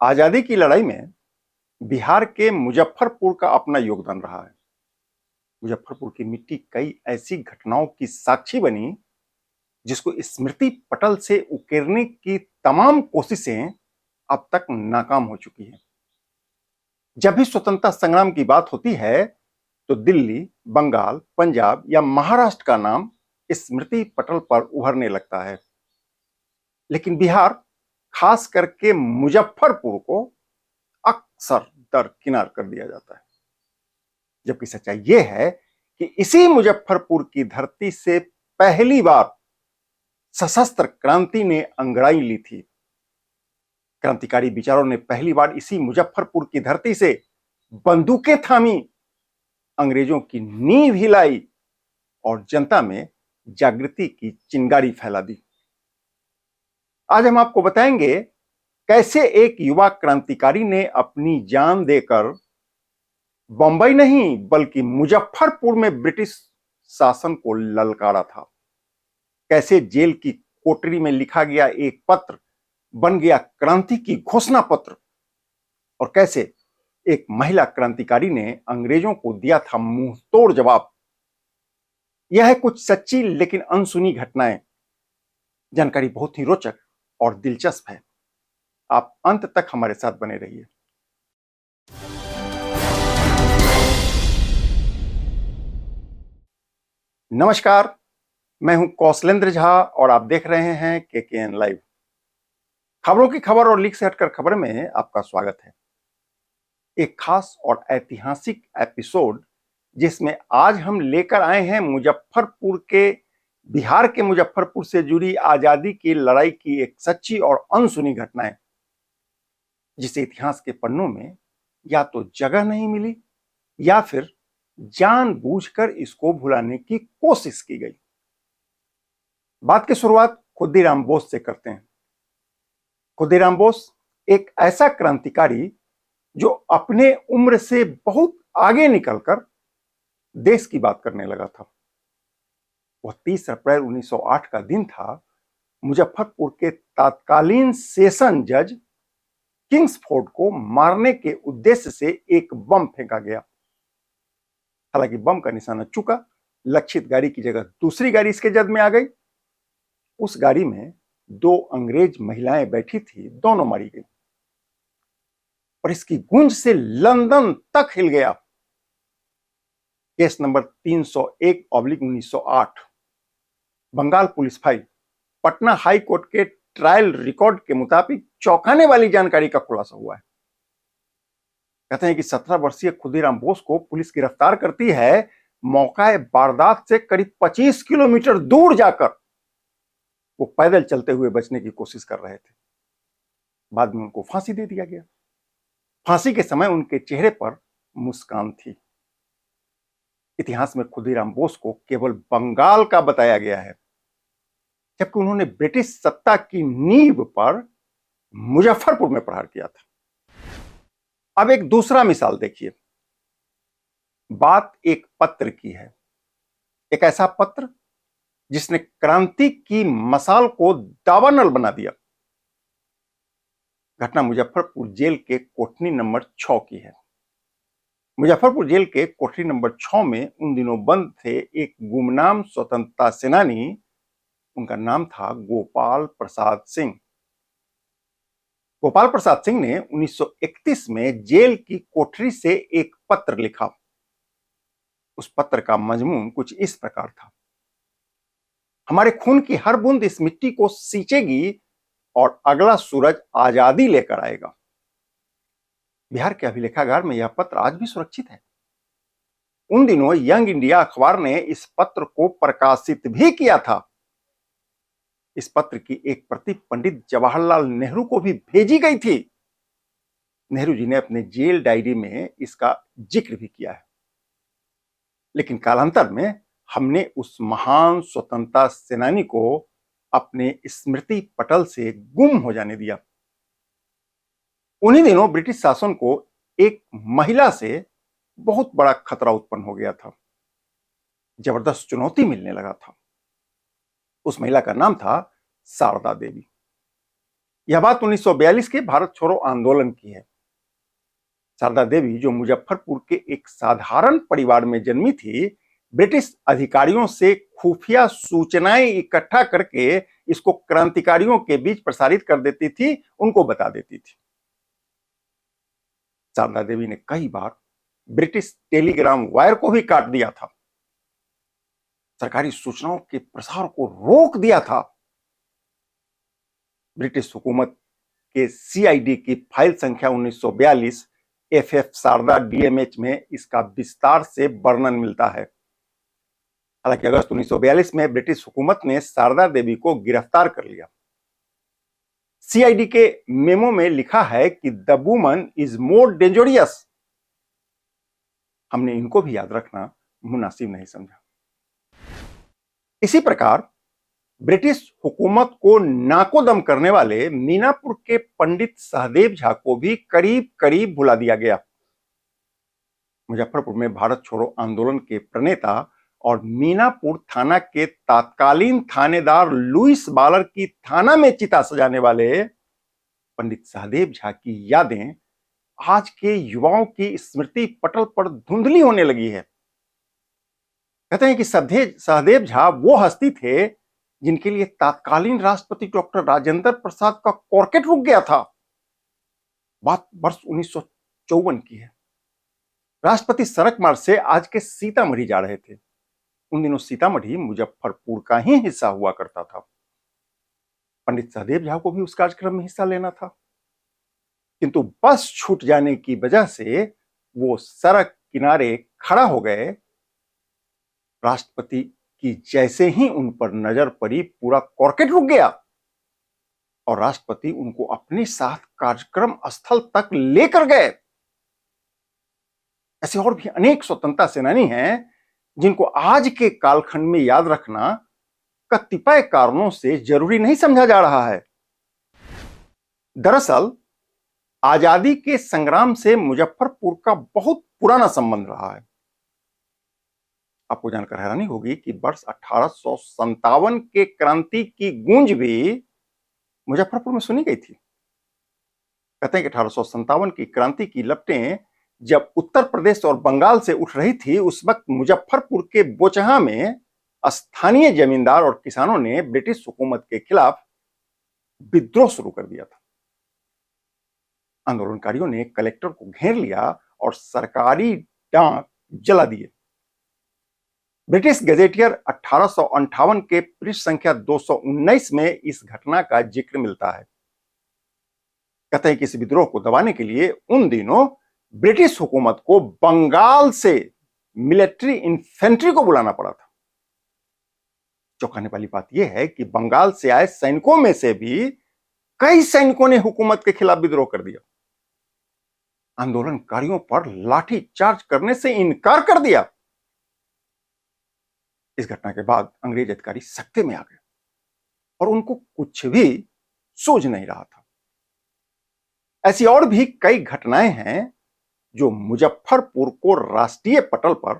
आजादी की लड़ाई में बिहार के मुजफ्फरपुर का अपना योगदान रहा है। मुजफ्फरपुर की मिट्टी कई ऐसी घटनाओं की साक्षी बनी जिसको स्मृति पटल से उकेरने की तमाम कोशिशें अब तक नाकाम हो चुकी हैं। जब भी स्वतंत्रता संग्राम की बात होती है तो दिल्ली, बंगाल, पंजाब या महाराष्ट्र का नाम स्मृति पटल पर उभरने लगता है, लेकिन बिहार, खास करके मुजफ्फरपुर को अक्सर दरकिनार कर दिया जाता है। जबकि सच्चाई यह है कि इसी मुजफ्फरपुर की धरती से पहली बार सशस्त्र क्रांति ने अंगड़ाई ली थी। क्रांतिकारी विचारों ने पहली बार इसी मुजफ्फरपुर की धरती से बंदूकें थामी, अंग्रेजों की नींव हिलाई और जनता में जागृति की चिंगारी फैला दी। आज हम आपको बताएंगे कैसे एक युवा क्रांतिकारी ने अपनी जान देकर बंबई नहीं बल्कि मुजफ्फरपुर में ब्रिटिश शासन को ललकारा था। कैसे जेल की कोठरी में लिखा गया एक पत्र बन गया क्रांति की घोषणा पत्र, और कैसे एक महिला क्रांतिकारी ने अंग्रेजों को दिया था मुंह तोड़ जवाब। यह है कुछ सच्ची लेकिन अनसुनी घटनाएं। जानकारी बहुत ही रोचक और दिलचस्प है। आप अंत तक हमारे साथ बने रहिए। नमस्कार, मैं हूं कौशलेंद्र झा और आप देख रहे हैं केकेएन लाइव। खबरों की खबर और लीक से हटकर खबर में आपका स्वागत है। एक खास और ऐतिहासिक एपिसोड जिसमें आज हम लेकर आए हैं बिहार के मुजफ्फरपुर से जुड़ी आजादी की लड़ाई की एक सच्ची और अनसुनी घटनाएं, जिसे इतिहास के पन्नों में या तो जगह नहीं मिली या फिर जानबूझकर इसको भुलाने की कोशिश की गई। बात की शुरुआत खुदीराम बोस से करते हैं। खुदीराम बोस एक ऐसा क्रांतिकारी जो अपने उम्र से बहुत आगे निकलकर देश की बात करने लगा था। वह 30 अप्रैल 1908 का दिन था। मुजफ्फरपुर के तत्कालीन सेशन जज किंग्सफोर्ड को मारने के उद्देश्य से एक बम फेंका गया। हालांकि बम का निशाना चूका, लक्षित गाड़ी की जगह दूसरी गाड़ी इसके जद में आ गई। उस गाड़ी में 2 अंग्रेज महिलाएं बैठी थी, दोनों मारी गई। और इसकी गूंज से लंदन तक हिल गया। Case number 301/1908, Bengal police file, Patna high court के ट्रायल रिकॉर्ड के मुताबिक चौंकाने वाली जानकारी का खुलासा हुआ है। कहते हैं कि 17 वर्षीय खुदीराम बोस को पुलिस गिरफ्तार करती है मौका वारदात से करीब 25 किलोमीटर दूर जाकर। वो पैदल चलते हुए बचने की कोशिश कर रहे थे। बाद में उनको फांसी दे दिया गया। फांसी के समय उनके चेहरे पर मुस्कान थी। इतिहास में खुदीराम बोस को केवल बंगाल का बताया गया है, जबकि उन्होंने ब्रिटिश सत्ता की नींव पर मुजफ्फरपुर में प्रहार किया था। अब एक दूसरा मिसाल देखिए। बात एक पत्र की है, एक ऐसा पत्र जिसने क्रांति की मसाल को दावानल बना दिया। घटना मुजफ्फरपुर जेल के कोठरी नंबर 6 की है। मुजफ्फरपुर जेल के कोठरी नंबर 6 में उन दिनों बंद थे एक गुमनाम स्वतंत्रता सेनानी। उनका नाम था गोपाल प्रसाद सिंह। गोपाल प्रसाद सिंह ने 1931 में जेल की कोठरी से एक पत्र लिखा। उस पत्र का मजमून कुछ इस प्रकार था: हमारे खून की हर बूंद इस मिट्टी को सींचेगी और अगला सूरज आजादी लेकर आएगा। बिहार के अभिलेखागार में यह पत्र आज भी सुरक्षित है। उन दिनों यंग इंडिया अखबार ने इस पत्र को प्रकाशित भी किया था। इस पत्र की एक प्रति पंडित जवाहरलाल नेहरू को भी भेजी गई थी। नेहरू जी ने अपने जेल डायरी में इसका जिक्र भी किया है। लेकिन कालांतर में हमने उस महान स्वतंत्रता सेनानी को अपने स्मृति पटल से गुम हो जाने दिया। उन्हीं दिनों ब्रिटिश शासन को एक महिला से बहुत बड़ा खतरा उत्पन्न हो गया था। जबरदस्त चुनौती मिलने लगा था। उस महिला का नाम था शारदा देवी। यह बात 1942 के भारत छोड़ो आंदोलन की है। शारदा देवी, जो मुजफ्फरपुर के एक साधारण परिवार में जन्मी थी, ब्रिटिश अधिकारियों से खुफिया सूचनाएं इकट्ठा करके इसको क्रांतिकारियों के बीच प्रसारित कर देती थी, उनको बता देती थी। शारदा देवी ने कई बार ब्रिटिश टेलीग्राम वायर को भी काट दिया था, सरकारी सूचनाओं के प्रसार को रोक दिया था। ब्रिटिश हुकूमत के सीआईडी की फाइल संख्या 1942 FF शारदा DMH में इसका विस्तार से वर्णन मिलता है। हालांकि अगस्त 1942 में ब्रिटिश हुकूमत ने शारदा देवी को गिरफ्तार कर लिया। सीआईडी के मेमो में लिखा है कि the woman is more dangerous. हमने इनको भी याद रखना मुनासिब नहीं समझा। इसी प्रकार ब्रिटिश हुकूमत को नाकोदम करने वाले मीनापुर के पंडित सहदेव झा को भी करीब करीब भुला दिया गया। मुजफ्फरपुर में भारत छोड़ो आंदोलन के प्रणेता और मीनापुर थाना के तत्कालीन थानेदार लुइस बालर की थाना में चिता सजाने वाले पंडित सहदेव झा की यादें आज के युवाओं की स्मृति पटल पर धुंधली होने लगी है। कहते हैं कि सहदेव झा वो हस्ती थे जिनके लिए तत्कालीन राष्ट्रपति डॉक्टर राजेंद्र प्रसाद का कॉर्केट रुक गया था। बात वर्ष 1954 की है। राष्ट्रपति सड़क मार्ग से आज के सीतामढ़ी जा रहे थे। उन दिनों सीतामढ़ी मुजफ्फरपुर का ही हिस्सा हुआ करता था। पंडित सहदेव झा को भी उस कार्यक्रम में हिस्सा लेना था, किंतु बस छूट जाने की वजह से वो सड़क किनारे खड़ा हो गए। राष्ट्रपति की जैसे ही उन पर नजर पड़ी, पूरा कॉर्केट रुक गया और राष्ट्रपति उनको अपने साथ कार्यक्रम स्थल तक लेकर गए। ऐसे और भी अनेक स्वतंत्रता सेनानी हैं जिनको आज के कालखंड में याद रखना कतिपय कारणों से जरूरी नहीं समझा जा रहा है। दरअसल आजादी के संग्राम से मुजफ्फरपुर का बहुत पुराना संबंध रहा है। आपको जानकर हैरानी होगी कि वर्ष 1857 के क्रांति की गूंज भी मुजफ्फरपुर में सुनी गई थी। कहते हैं कि 1857 की क्रांति की लपटें जब उत्तर प्रदेश और बंगाल से उठ रही थी, उस वक्त मुजफ्फरपुर के बोचहा में स्थानीय जमींदार और किसानों ने ब्रिटिश हुकूमत के खिलाफ विद्रोह शुरू कर दिया था। आंदोलनकारियों ने कलेक्टर को घेर लिया और सरकारी डाक जला दिए। ब्रिटिश गजेटियर 1858 के पृष्ठ संख्या 219 में इस घटना का जिक्र मिलता है। कहते हैं कि इस विद्रोह को दबाने के लिए उन दिनों ब्रिटिश हुकूमत को बंगाल से मिलिट्री इन्फेंट्री को बुलाना पड़ा था। चौंकाने वाली बात यह है कि बंगाल से आए सैनिकों में से भी कई सैनिकों ने हुकूमत के खिलाफ विद्रोह कर दिया, आंदोलनकारियों पर लाठी चार्ज करने से इनकार कर दिया। इस घटना के बाद अंग्रेज अधिकारी सख्ते में आ गए और उनको कुछ भी सूझ नहीं रहा था। ऐसी और भी कई घटनाएं हैं जो मुजफ्फरपुर को राष्ट्रीय पटल पर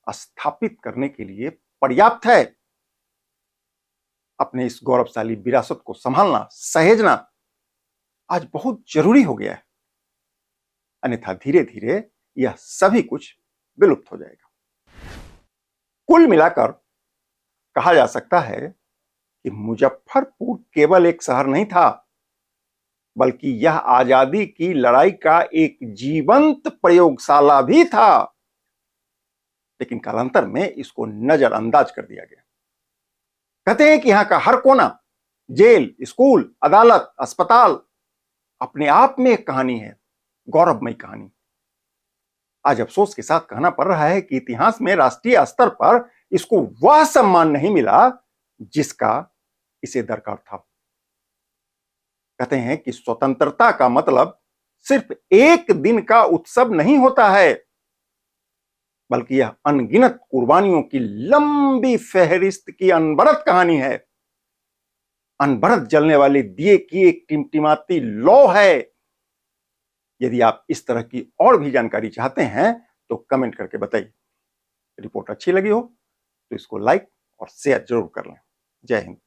स्थापित करने के लिए पर्याप्त है। अपने इस गौरवशाली विरासत को संभालना, सहेजना आज बहुत जरूरी हो गया है, अन्यथा धीरे धीरे यह सभी कुछ विलुप्त हो जाएगा। कुल मिलाकर कहा जा सकता है कि मुजफ्फरपुर केवल एक शहर नहीं था, बल्कि यह आजादी की लड़ाई का एक जीवंत प्रयोगशाला भी था। लेकिन कालांतर में इसको नजरअंदाज कर दिया गया। कहते हैं कि यहां का हर कोना, जेल, स्कूल, अदालत, अस्पताल अपने आप में एक कहानी है, गौरवमयी कहानी। आज अफसोस के साथ कहना पड़ रहा है कि इतिहास में राष्ट्रीय स्तर पर इसको वह सम्मान नहीं मिला जिसका इसे दरकार था। कहते हैं कि स्वतंत्रता का मतलब सिर्फ एक दिन का उत्सव नहीं होता है, बल्कि यह अनगिनत कुर्बानियों की लंबी फहरिस्त की अनवरत कहानी है। अनवरत जलने वाले दिए की एक टिमटिमाती लौ है। यदि आप इस तरह की और भी जानकारी चाहते हैं तो कमेंट करके बताइए। रिपोर्ट अच्छी लगी हो तो इसको लाइक और शेयर जरूर कर लें। जय हिंद।